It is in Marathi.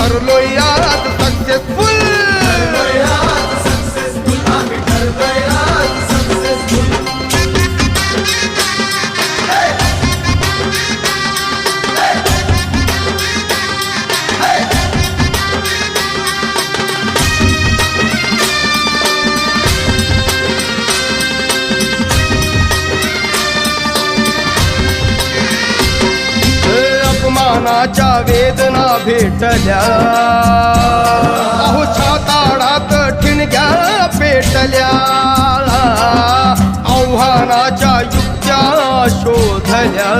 ठरलोय आज सक्सेसफुल. आम्ही ठरलोय आज सक्सेसफुल. अपमानाच्या वेदना भेटल्या, अहो छाताडात ठिणग्या पेटल्या, आव्हानाच्या युक्त्या शोधल्या.